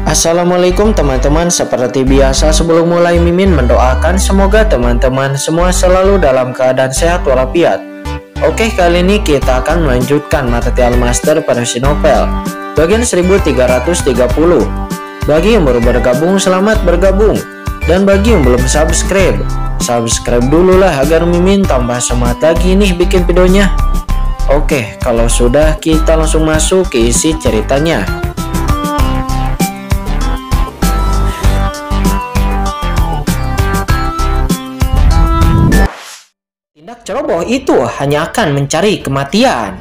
Assalamualaikum teman-teman, seperti biasa sebelum mulai Mimin mendoakan semoga teman-teman semua selalu dalam keadaan sehat walafiat. Oke, kali ini kita akan melanjutkan material master versi novel bagian 1330. Bagi yang baru bergabung, selamat bergabung. Dan bagi yang belum subscribe dulu lah agar Mimin tambah semangat lagi nih bikin videonya. Oke, kalau sudah kita langsung masuk ke isi ceritanya. Tindak ceroboh itu hanya akan mencari kematian.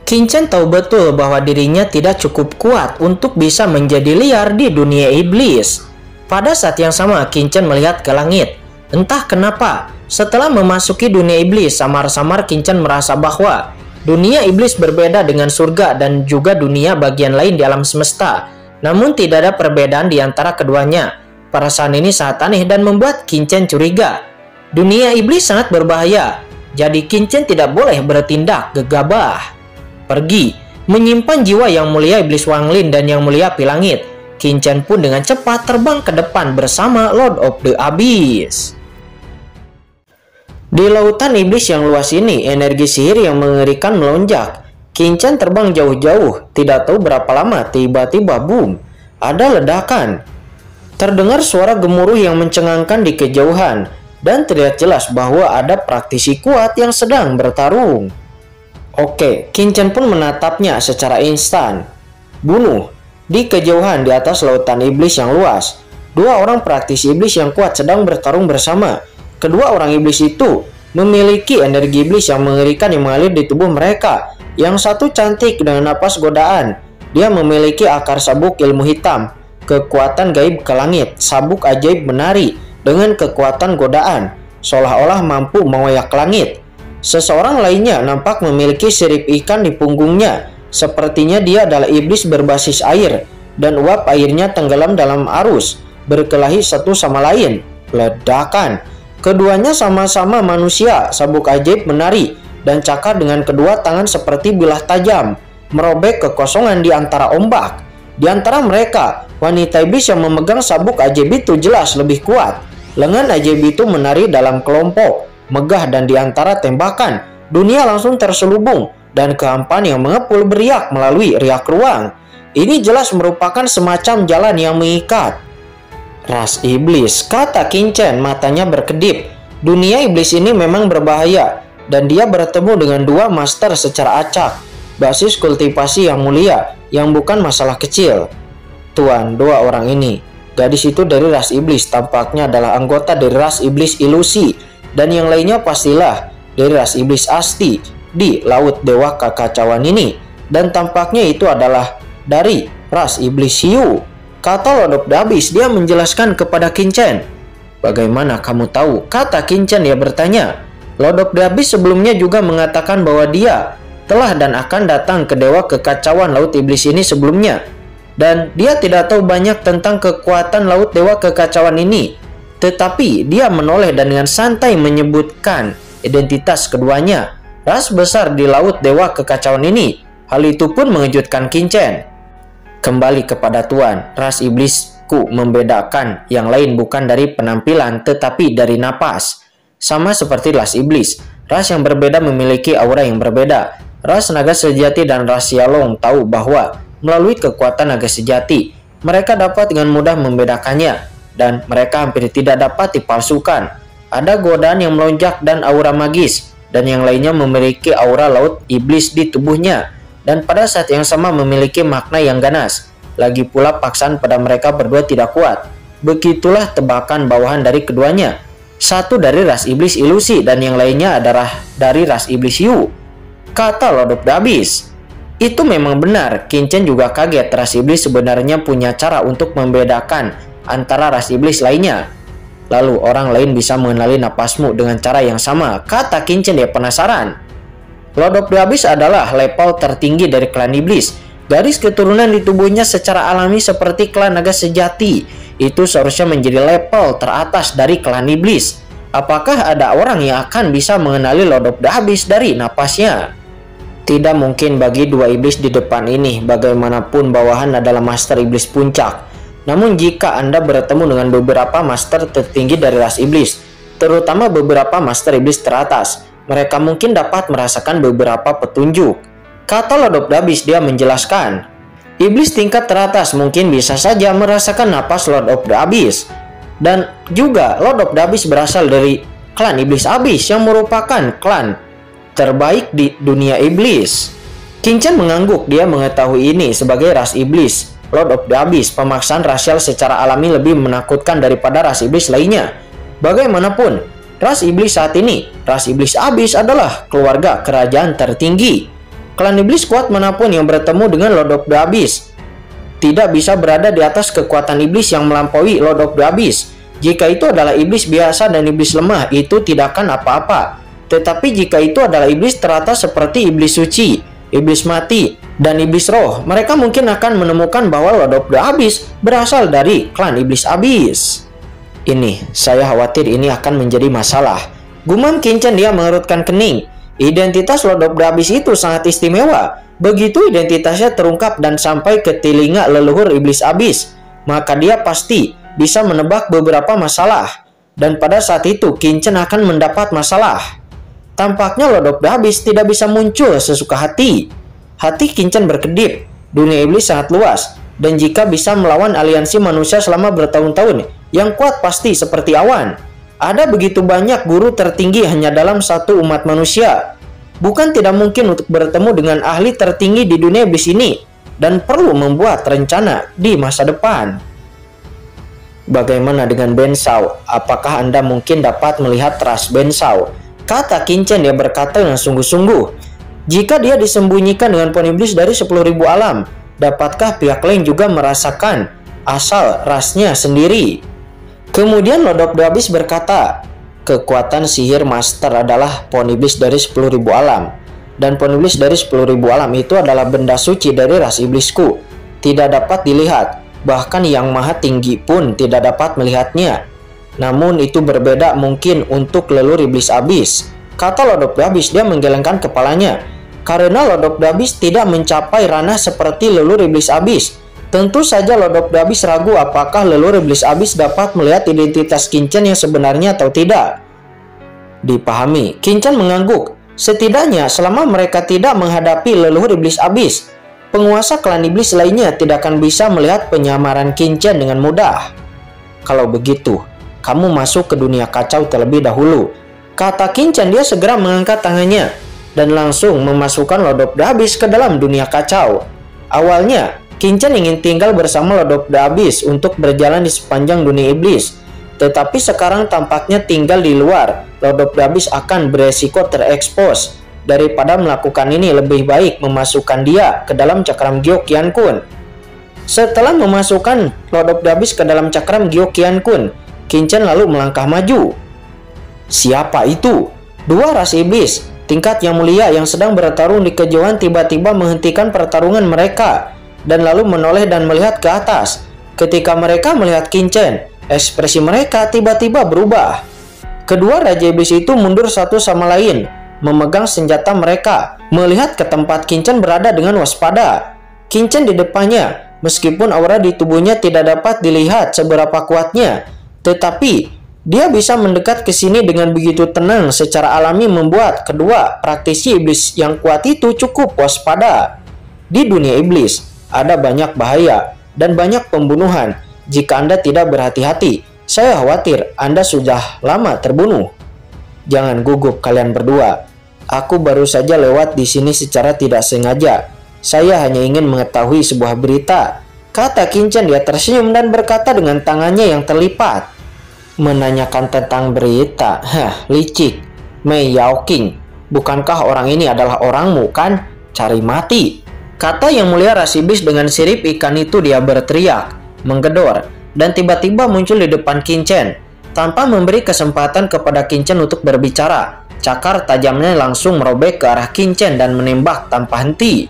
Qin-Chen tahu betul bahwa dirinya tidak cukup kuat untuk bisa menjadi liar di dunia iblis. Pada saat yang sama, Qin-Chen melihat ke langit. Entah kenapa, setelah memasuki dunia iblis, samar-samar Qin-Chen merasa bahwa dunia iblis berbeda dengan surga dan juga dunia bagian lain di alam semesta. Namun tidak ada perbedaan di antara keduanya. Perasaan ini sangat aneh dan membuat Qin-Chen curiga. Dunia iblis sangat berbahaya, jadi Qin-Chen tidak boleh bertindak gegabah. Pergi, menyimpan jiwa yang mulia iblis Wang Lin dan yang mulia api langit. Qin-Chen pun dengan cepat terbang ke depan bersama Lord of the Abyss. Di lautan iblis yang luas ini, energi sihir yang mengerikan melonjak. Qin-Chen terbang jauh-jauh, tidak tahu berapa lama, tiba-tiba boom, ada ledakan. Terdengar suara gemuruh yang mencengangkan di kejauhan. Dan terlihat jelas bahwa ada praktisi kuat yang sedang bertarung. Oke, Qin-Chen pun menatapnya secara instan. Bunuh. Di kejauhan di atas lautan iblis yang luas, dua orang praktisi iblis yang kuat sedang bertarung bersama. Kedua orang iblis itu memiliki energi iblis yang mengerikan yang mengalir di tubuh mereka. Yang satu cantik dengan napas godaan. Dia memiliki akar sabuk ilmu hitam, kekuatan gaib ke langit, sabuk ajaib menari dengan kekuatan godaan, seolah-olah mampu mengoyak langit. Seseorang lainnya nampak memiliki sirip ikan di punggungnya. Sepertinya dia adalah iblis berbasis air, dan uap airnya tenggelam dalam arus, berkelahi satu sama lain. Ledakan. Keduanya sama-sama manusia, sabuk ajaib menari, dan cakar dengan kedua tangan seperti bilah tajam, merobek kekosongan di antara ombak. Di antara mereka, wanita iblis yang memegang sabuk ajaib itu jelas lebih kuat. Lengan ajaib itu menari dalam kelompok, megah dan di antara tembakan, dunia langsung terselubung dan kehampaan yang mengepul beriak melalui riak ruang. Ini jelas merupakan semacam jalan yang mengikat. Ras iblis, kata Qin-Chen, matanya berkedip. Dunia iblis ini memang berbahaya dan dia bertemu dengan dua master secara acak. Basis kultivasi yang mulia, yang bukan masalah kecil. Tuan, dua orang ini. Gadis itu dari ras iblis, tampaknya adalah anggota dari ras iblis ilusi, dan yang lainnya pastilah dari ras iblis asti di laut dewa kekacauan ini, dan tampaknya itu adalah dari ras iblis hiu. Kata Lord of the Abyss, dia menjelaskan kepada Qin-Chen. Bagaimana kamu tahu? Kata Qin-Chen, dia bertanya. Lord of the Abyss sebelumnya juga mengatakan bahwa dia telah dan akan datang ke dewa kekacauan laut iblis ini sebelumnya. Dan dia tidak tahu banyak tentang kekuatan laut dewa kekacauan ini. Tetapi dia menoleh dan dengan santai menyebutkan identitas keduanya. Ras besar di laut dewa kekacauan ini. Hal itu pun mengejutkan Qin-Chen. Kembali kepada Tuan, ras iblisku membedakan yang lain bukan dari penampilan tetapi dari napas. Sama seperti ras iblis, ras yang berbeda memiliki aura yang berbeda. Ras naga sejati dan ras Yalong tahu bahwa melalui kekuatan naga sejati, mereka dapat dengan mudah membedakannya, dan mereka hampir tidak dapat dipalsukan. Ada godaan yang melonjak dan aura magis, dan yang lainnya memiliki aura laut iblis di tubuhnya, dan pada saat yang sama memiliki makna yang ganas. Lagi pula paksaan pada mereka berdua tidak kuat. Begitulah tebakan bawahan dari keduanya. Satu dari ras iblis ilusi, dan yang lainnya adalah dari ras iblis hiu. Kata Lord of the Abyss. Itu memang benar, Qin-Chen juga kaget. Ras iblis sebenarnya punya cara untuk membedakan antara ras iblis lainnya. Lalu orang lain bisa mengenali napasmu dengan cara yang sama, kata Qin-Chen, dia penasaran. Lord of the Abyss adalah level tertinggi dari klan iblis. Garis keturunan di tubuhnya secara alami seperti klan naga sejati. Itu seharusnya menjadi level teratas dari klan iblis. Apakah ada orang yang akan bisa mengenali Lord of the Abyss dari napasnya? Tidak mungkin bagi dua iblis di depan ini. Bagaimanapun bawahan adalah master iblis puncak. Namun jika Anda bertemu dengan beberapa master tertinggi dari ras iblis, terutama beberapa master iblis teratas, mereka mungkin dapat merasakan beberapa petunjuk. Kata Lord of the Abyss, dia menjelaskan, iblis tingkat teratas mungkin bisa saja merasakan napas Lord of the Abyss. Dan juga Lord of the Abyss berasal dari klan iblis Abyss yang merupakan klan terbaik di dunia iblis. Qin Chen mengangguk, dia mengetahui ini sebagai ras iblis Lord of the Abyss. Pemaksaan rasial secara alami lebih menakutkan daripada ras iblis lainnya. Bagaimanapun, ras iblis saat ini, ras iblis Abyss adalah keluarga kerajaan tertinggi. Klan iblis kuat manapun yang bertemu dengan Lord of the Abyss tidak bisa berada di atas kekuatan iblis yang melampaui Lord of the Abyss. Jika itu adalah iblis biasa dan iblis lemah, itu tidak akan apa-apa. Tetapi jika itu adalah iblis teratas seperti iblis suci, iblis mati, dan iblis roh, mereka mungkin akan menemukan bahwa Lord of the Abyss berasal dari klan iblis Abyss. Saya khawatir ini akan menjadi masalah. Gumam Qin Chen, dia mengerutkan kening. Identitas Lord of the Abyss itu sangat istimewa. Begitu identitasnya terungkap dan sampai ke telinga leluhur iblis Abyss, maka dia pasti bisa menebak beberapa masalah. Dan pada saat itu Qin Chen akan mendapat masalah. Tampaknya Lord of the Abyss tidak bisa muncul sesuka hati. Hati Qin Chen berkedip. Dunia iblis sangat luas, dan jika bisa melawan aliansi manusia selama bertahun-tahun, yang kuat pasti seperti awan. Ada begitu banyak guru tertinggi hanya dalam satu umat manusia. Bukan tidak mungkin untuk bertemu dengan ahli tertinggi di dunia iblis ini, dan perlu membuat rencana di masa depan. Bagaimana dengan Ben Shao? Apakah Anda mungkin dapat melihat ras Ben Shao? Kata Qin Chen, dia berkata dengan sungguh-sungguh. Jika dia disembunyikan dengan pohon iblis dari 10.000 alam, dapatkah pihak lain juga merasakan asal rasnya sendiri? Kemudian Lord of the Abyss berkata, kekuatan sihir master adalah pohon iblis dari 10.000 alam. Dan pohon iblis dari 10.000 alam itu adalah benda suci dari ras iblisku. Tidak dapat dilihat, bahkan yang maha tinggi pun tidak dapat melihatnya. Namun itu berbeda mungkin untuk leluhur iblis Abyss. Kata Lord of the Abyss, dia menggelengkan kepalanya. Karena Lord of the Abyss tidak mencapai ranah seperti leluhur iblis Abyss, tentu saja Lord of the Abyss ragu apakah leluhur iblis Abyss dapat melihat identitas Qin Chen yang sebenarnya atau tidak. Dipahami, Qin Chen mengangguk. Setidaknya selama mereka tidak menghadapi leluhur iblis Abyss, penguasa klan iblis lainnya tidak akan bisa melihat penyamaran Qin Chen dengan mudah. Kalau begitu, kamu masuk ke dunia kacau terlebih dahulu. Kata Qin Chen, dia segera mengangkat tangannya dan langsung memasukkan Lord of the Abyss ke dalam dunia kacau. Awalnya, Qin Chen ingin tinggal bersama Lord of the Abyss untuk berjalan di sepanjang dunia iblis. Tetapi sekarang tampaknya tinggal di luar, Lord of the Abyss akan beresiko terekspos. Daripada melakukan ini, lebih baik memasukkan dia ke dalam cakram Gyo Qian Kun. Setelah memasukkan Lord of the Abyss ke dalam cakram Gyo Qian Kun, Qin Chen lalu melangkah maju. Siapa itu? Dua ras iblis tingkat yang mulia yang sedang bertarung di kejauhan tiba-tiba menghentikan pertarungan mereka dan lalu menoleh dan melihat ke atas. Ketika mereka melihat Qin Chen, ekspresi mereka tiba-tiba berubah. Kedua raja iblis itu mundur satu sama lain, memegang senjata mereka, melihat ke tempat Qin Chen berada dengan waspada. Qin Chen di depannya, meskipun aura di tubuhnya tidak dapat dilihat seberapa kuatnya, tetapi dia bisa mendekat ke sini dengan begitu tenang secara alami, membuat kedua praktisi iblis yang kuat itu cukup waspada. Di dunia iblis ada banyak bahaya dan banyak pembunuhan. Jika Anda tidak berhati-hati, saya khawatir Anda sudah lama terbunuh. Jangan gugup kalian berdua. Aku baru saja lewat di sini secara tidak sengaja. Saya hanya ingin mengetahui sebuah berita. Kata Qin Chen, dia tersenyum dan berkata dengan tangannya yang terlipat. Menanyakan tentang berita? Licik. Mei Yaoqing, bukankah orang ini adalah orangmu kan? Cari mati. Kata yang mulia ras iblis dengan sirip ikan itu, dia berteriak, menggedor, dan tiba-tiba muncul di depan Qin Chen. Tanpa memberi kesempatan kepada Qin Chen untuk berbicara, cakar tajamnya langsung merobek ke arah Qin Chen dan menembak tanpa henti.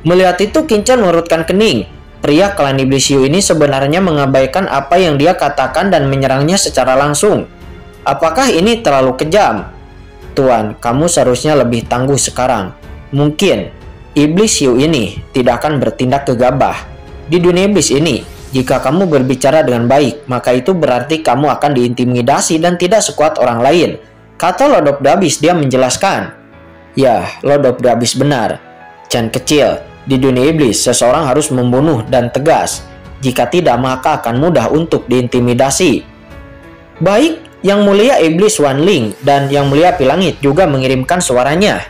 Melihat itu, Qin Chen mengerutkan kening. Pria klan iblis Yu ini sebenarnya mengabaikan apa yang dia katakan dan menyerangnya secara langsung. Apakah ini terlalu kejam? Tuan, kamu seharusnya lebih tangguh sekarang. Mungkin iblis Yu ini tidak akan bertindak gegabah. Di dunia iblis ini, Jika kamu berbicara dengan baik, maka itu berarti kamu akan diintimidasi dan tidak sekuat orang lain, kata Lord of the Abyss. Dia menjelaskan. Ya, Lord of the Abyss benar. Chan kecil, di dunia iblis seseorang harus membunuh dan tegas. Jika tidak, maka akan mudah untuk diintimidasi. Baik, Yang Mulia Iblis Wan Ling dan Yang Mulia Api Langit juga mengirimkan suaranya.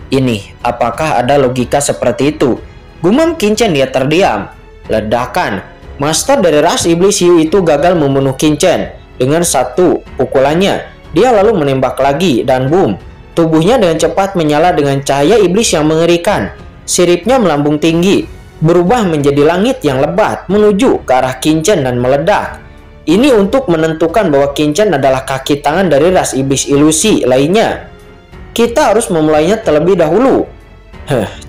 Ini, apakah ada logika seperti itu? Gumam Qin Chen. Dia terdiam. Ledakan. Master dari ras iblis hiu itu gagal membunuh Qin Chen. Dengan satu pukulannya, dia lalu menembak lagi dan boom. Tubuhnya dengan cepat menyala dengan cahaya iblis yang mengerikan. Siripnya melambung tinggi, berubah menjadi langit yang lebat menuju ke arah Qin Chen dan meledak. Ini untuk menentukan bahwa Qin Chen adalah kaki tangan dari ras iblis ilusi lainnya. Kita harus memulainya terlebih dahulu.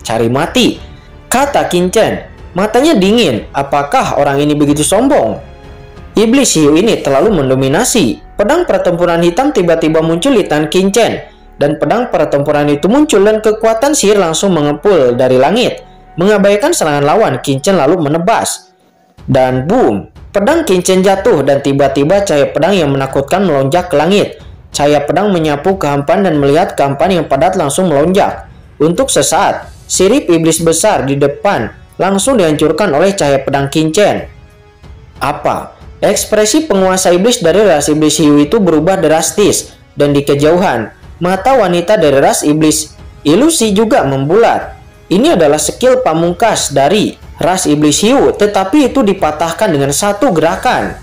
Cari mati, kata Qin Chen. Matanya dingin. Apakah orang ini begitu sombong? Iblis hiu ini terlalu mendominasi. Pedang pertempuran hitam tiba-tiba muncul di tangan Qin Chen. Dan pedang pertempuran itu muncul dan kekuatan sihir langsung mengepul dari langit. Mengabaikan serangan lawan, Qin Chen lalu menebas. Dan boom, pedang Qin Chen jatuh dan tiba-tiba cahaya pedang yang menakutkan melonjak ke langit. Cahaya pedang menyapu kehampaan dan melihat kehampaan yang padat langsung melonjak. Untuk sesaat, sirip iblis besar di depan langsung dihancurkan oleh cahaya pedang Qin Chen. Apa? Ekspresi penguasa iblis dari ras iblis hiu itu berubah drastis, dan di kejauhan, mata wanita dari ras iblis ilusi juga membulat. Ini adalah skill pamungkas dari ras iblis hiu, tetapi itu dipatahkan dengan satu gerakan.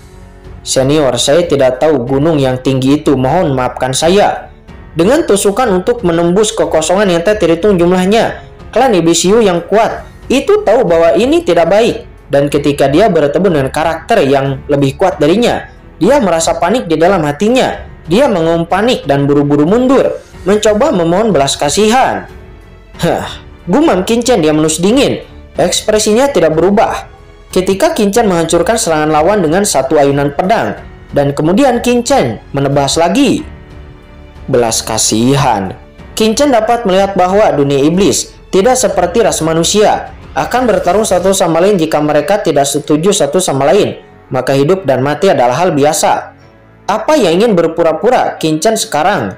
Senior, saya tidak tahu gunung yang tinggi itu, mohon maafkan saya. Dengan tusukan untuk menembus kekosongan yang tak terhitung jumlahnya, klan iblis hiu yang kuat itu tahu bahwa ini tidak baik. Dan ketika dia bertemu dengan karakter yang lebih kuat darinya, dia merasa panik di dalam hatinya. Dia mengaum panik dan buru-buru mundur, mencoba memohon belas kasihan. Gumam Qin Chen. Dia menus dingin. Ekspresinya tidak berubah. Ketika Qin Chen menghancurkan serangan lawan dengan satu ayunan pedang, dan kemudian Qin Chen menebas lagi. Belas kasihan. Qin Chen dapat melihat bahwa dunia iblis tidak seperti ras manusia, akan bertarung satu sama lain. Jika mereka tidak setuju satu sama lain, maka hidup dan mati adalah hal biasa. Apa yang ingin berpura-pura Qin Chen sekarang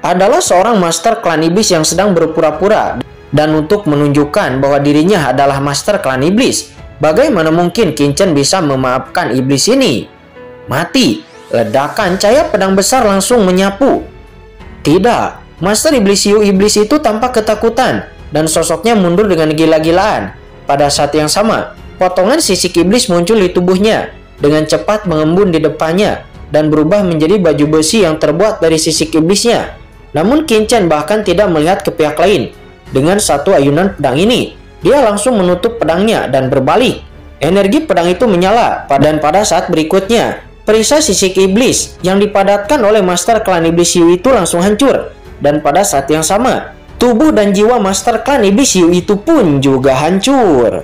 adalah seorang master klan iblis yang sedang berpura-pura. Dan untuk menunjukkan bahwa dirinya adalah master klan iblis, bagaimana mungkin Qin Chen bisa memaafkan iblis ini? Mati. Ledakan cahaya pedang besar langsung menyapu. Tidak, master iblis hiu iblis itu tampak ketakutan dan sosoknya mundur dengan gila-gilaan. Pada saat yang sama, potongan sisik iblis muncul di tubuhnya, dengan cepat mengembun di depannya, dan berubah menjadi baju besi yang terbuat dari sisik iblisnya. Namun Qin Chen bahkan tidak melihat ke pihak lain. Dengan satu ayunan pedang ini, dia langsung menutup pedangnya dan berbalik. Energi pedang itu menyala, dan pada saat berikutnya, perisai sisik iblis yang dipadatkan oleh master klan iblis hiu itu langsung hancur. Dan pada saat yang sama, tubuh dan jiwa master klan iblis hiu itu pun juga hancur.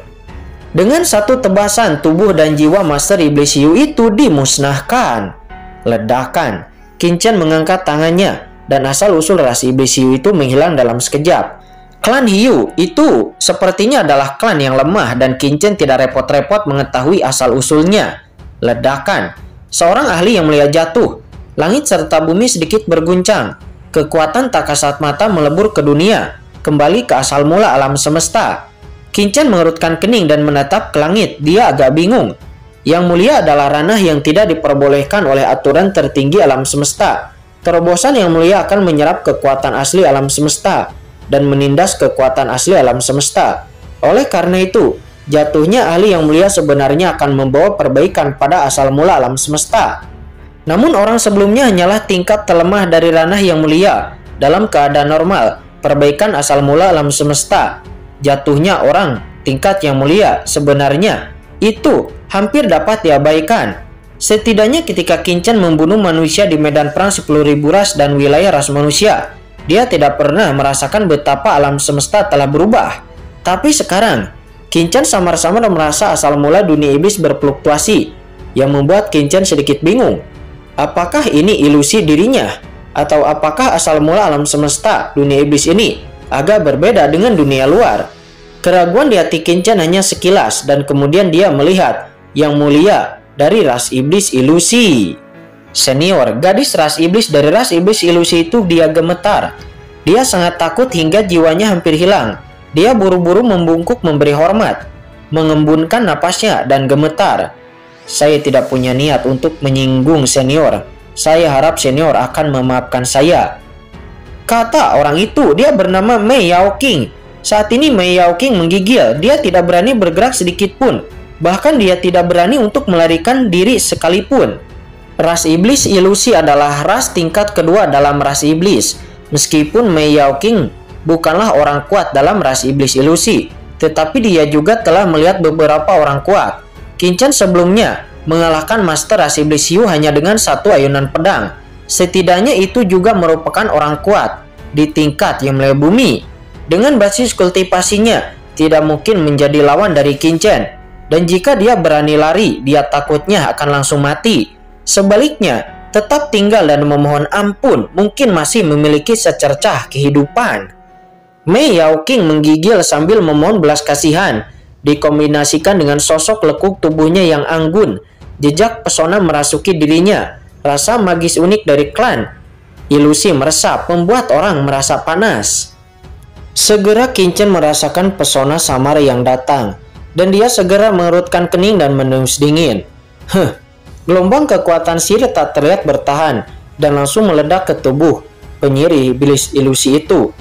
Dengan satu tebasan, tubuh dan jiwa master iblis hiu itu dimusnahkan. Ledakan. Qin Chen mengangkat tangannya, dan asal-usul ras iblis hiu itu menghilang dalam sekejap. Klan hiu itu sepertinya adalah klan yang lemah, dan Qin Chen tidak repot-repot mengetahui asal-usulnya. Ledakan. Seorang ahli yang mulia jatuh. Langit serta bumi sedikit berguncang. Kekuatan tak kasat mata melebur ke dunia, kembali ke asal mula alam semesta. Qin Chen mengerutkan kening dan menatap ke langit. Dia agak bingung. Yang mulia adalah ranah yang tidak diperbolehkan oleh aturan tertinggi alam semesta. Terobosan yang mulia akan menyerap kekuatan asli alam semesta dan menindas kekuatan asli alam semesta. Oleh karena itu, jatuhnya ahli yang mulia sebenarnya akan membawa perbaikan pada asal mula alam semesta. Namun orang sebelumnya hanyalah tingkat terlemah dari ranah yang mulia. Dalam keadaan normal, perbaikan asal mula alam semesta, jatuhnya orang tingkat yang mulia sebenarnya itu hampir dapat diabaikan. Setidaknya ketika Qin Chen membunuh manusia di medan perang 10.000 ras dan wilayah ras manusia, dia tidak pernah merasakan betapa alam semesta telah berubah. Tapi sekarang, Qin Chen samar-samar merasa asal mula dunia iblis berfluktuasi, yang membuat Qin Chen sedikit bingung. Apakah ini ilusi dirinya? Atau apakah asal mula alam semesta dunia iblis ini agak berbeda dengan dunia luar? Keraguan di hati Qin Chen hanya sekilas, dan kemudian dia melihat yang mulia dari ras iblis ilusi. Senior, gadis ras iblis dari ras iblis ilusi itu dia gemetar. Dia sangat takut hingga jiwanya hampir hilang. Dia buru-buru membungkuk memberi hormat, mengembunkan napasnya dan gemetar. Saya tidak punya niat untuk menyinggung senior. Saya harap senior akan memaafkan saya, kata orang itu. Dia bernama Mei Yaoqing. Saat ini Mei Yaoqing menggigil. Dia tidak berani bergerak sedikit pun. Bahkan dia tidak berani untuk melarikan diri sekalipun. Ras iblis ilusi adalah ras tingkat kedua dalam ras iblis. Meskipun Mei Yaoqing bukanlah orang kuat dalam ras iblis ilusi, tetapi dia juga telah melihat beberapa orang kuat. Qin Chen sebelumnya mengalahkan Master ras iblis Yu hanya dengan satu ayunan pedang. Setidaknya itu juga merupakan orang kuat di tingkat yang melebihi bumi. Dengan basis kultivasinya, tidak mungkin menjadi lawan dari Qin Chen. Dan jika dia berani lari, dia takutnya akan langsung mati. Sebaliknya, tetap tinggal dan memohon ampun mungkin masih memiliki secercah kehidupan. Mei Yaoqing menggigil sambil memohon belas kasihan, dikombinasikan dengan sosok lekuk tubuhnya yang anggun. Jejak pesona merasuki dirinya. Rasa magis unik dari klan ilusi meresap, membuat orang merasa panas. Segera Qin Chen merasakan pesona samar yang datang, dan dia segera mengerutkan kening dan mendengus dingin. Gelombang kekuatan sihir tak terlihat bertahan dan langsung meledak ke tubuh penyihir iblis ilusi itu.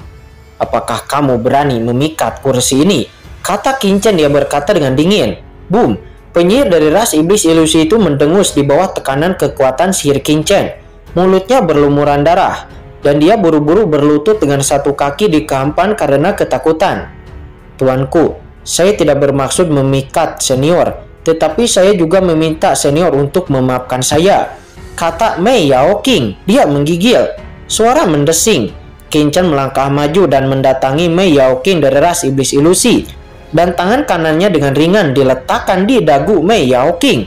Apakah kamu berani memikat kursi ini? Kata Qin Chen. Dia berkata dengan dingin. Boom! Penyihir dari ras iblis ilusi itu mendengus di bawah tekanan kekuatan sihir Qin Chen. Mulutnya berlumuran darah, dan dia buru-buru berlutut dengan satu kaki di kehampaan karena ketakutan. Tuanku, saya tidak bermaksud memikat senior, tetapi saya juga meminta senior untuk memaafkan saya, kata Mei Yaoqing. Dia menggigil. Suara mendesing. Qin Chen melangkah maju dan mendatangi Mei Yaoqing dari ras iblis ilusi, dan tangan kanannya dengan ringan diletakkan di dagu Mei Yaoqing.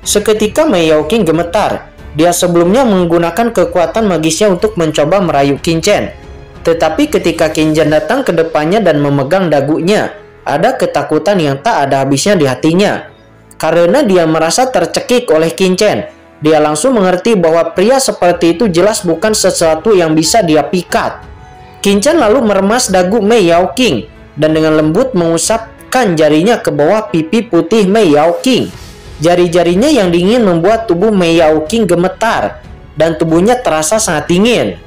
Seketika Mei Yaoqing gemetar. Dia sebelumnya menggunakan kekuatan magisnya untuk mencoba merayu Qin Chen. Tetapi ketika Qin Chen datang ke depannya dan memegang dagunya, ada ketakutan yang tak ada habisnya di hatinya. Karena dia merasa tercekik oleh Qin Chen, dia langsung mengerti bahwa pria seperti itu jelas bukan sesuatu yang bisa dia pikat. Qin Chen lalu meremas dagu Mei Yaoqing dan dengan lembut mengusapkan jarinya ke bawah pipi putih Mei Yaoqing. Jari-jarinya yang dingin membuat tubuh Mei Yaoqing gemetar dan tubuhnya terasa sangat dingin.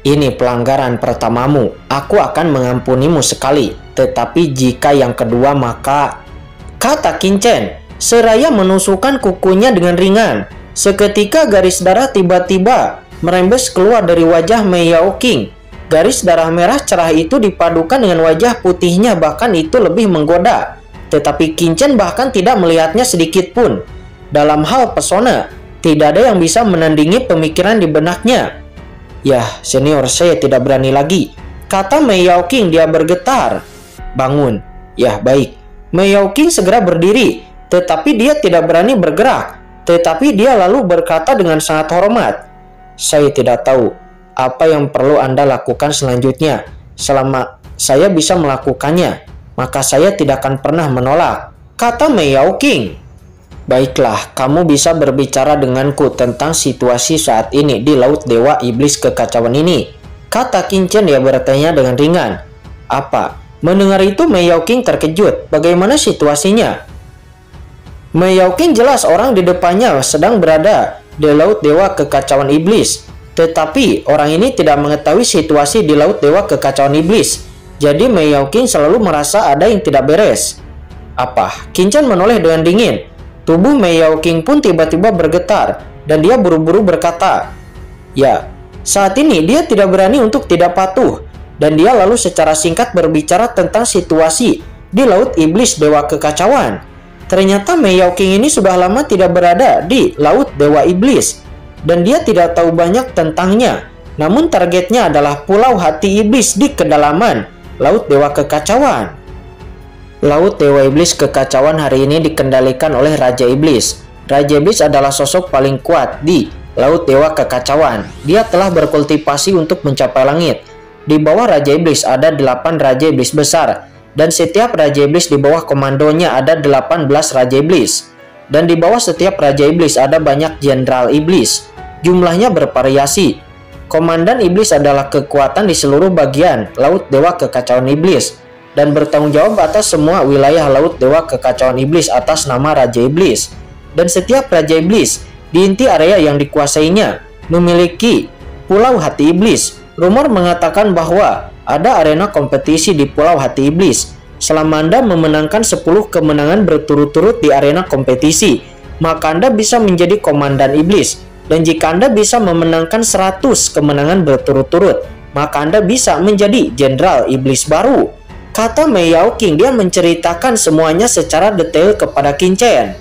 Ini pelanggaran pertamamu. Aku akan mengampunimu sekali, tetapi jika yang kedua maka, kata Qin Chen, seraya menusukkan kukunya dengan ringan. Seketika garis darah tiba-tiba merembes keluar dari wajah Mei Yaoqing. Garis darah merah cerah itu dipadukan dengan wajah putihnya, bahkan itu lebih menggoda. Tetapi Qin Chen bahkan tidak melihatnya sedikit pun. Dalam hal pesona, tidak ada yang bisa menandingi pemikiran di benaknya. Yah, senior, saya tidak berani lagi, kata Mei Yaoqing. Dia bergetar. Bangun. Yah, baik. Mei Yaoqing segera berdiri, tetapi dia tidak berani bergerak. Tetapi dia lalu berkata dengan sangat hormat, saya tidak tahu apa yang perlu Anda lakukan selanjutnya. Selama saya bisa melakukannya, maka saya tidak akan pernah menolak, kata Mei Yaoqing. Baiklah, kamu bisa berbicara denganku tentang situasi saat ini di Laut Dewa Iblis Kekacauan ini, kata Qin Chen. Dia bertanya dengan ringan. Apa? Mendengar itu Mei Yaoqing terkejut. Bagaimana situasinya? Mei Yaoqing jelas orang di depannya sedang berada di Laut Dewa Kekacauan Iblis. Tetapi orang ini tidak mengetahui situasi di Laut Dewa Kekacauan Iblis. Jadi Mei Yaoqing selalu merasa ada yang tidak beres. Apa? Qin Chen menoleh dengan dingin. Tubuh Mei Yaoqing pun tiba-tiba bergetar dan dia buru-buru berkata, ya, saat ini dia tidak berani untuk tidak patuh. Dan dia lalu secara singkat berbicara tentang situasi di Laut Iblis Dewa Kekacauan. Ternyata Mei Yaoqing ini sudah lama tidak berada di Laut Dewa Iblis, dan dia tidak tahu banyak tentangnya. Namun targetnya adalah Pulau Hati Iblis di kedalaman Laut Dewa Kekacauan. Laut Dewa Iblis Kekacauan hari ini dikendalikan oleh Raja Iblis. Raja Iblis adalah sosok paling kuat di Laut Dewa Kekacauan. Dia telah berkultivasi untuk mencapai langit. Di bawah Raja Iblis ada 8 Raja Iblis besar, Dan setiap Raja Iblis di bawah komandonya ada 18 Raja Iblis. Dan di bawah setiap Raja Iblis ada banyak Jenderal Iblis. Jumlahnya bervariasi. Komandan Iblis adalah kekuatan di seluruh bagian Laut Dewa Kekacauan Iblis dan bertanggung jawab atas semua wilayah Laut Dewa Kekacauan Iblis atas nama Raja Iblis. Dan setiap Raja Iblis di inti area yang dikuasainya memiliki Pulau Hati Iblis. Rumor mengatakan bahwa ada arena kompetisi di Pulau Hati Iblis. Selama Anda memenangkan 10 kemenangan berturut-turut di arena kompetisi, maka Anda bisa menjadi komandan iblis. Dan jika Anda bisa memenangkan 100 kemenangan berturut-turut, maka Anda bisa menjadi jenderal iblis baru. Kata Mei Yaoqing, dia menceritakan semuanya secara detail kepada Qin Chen.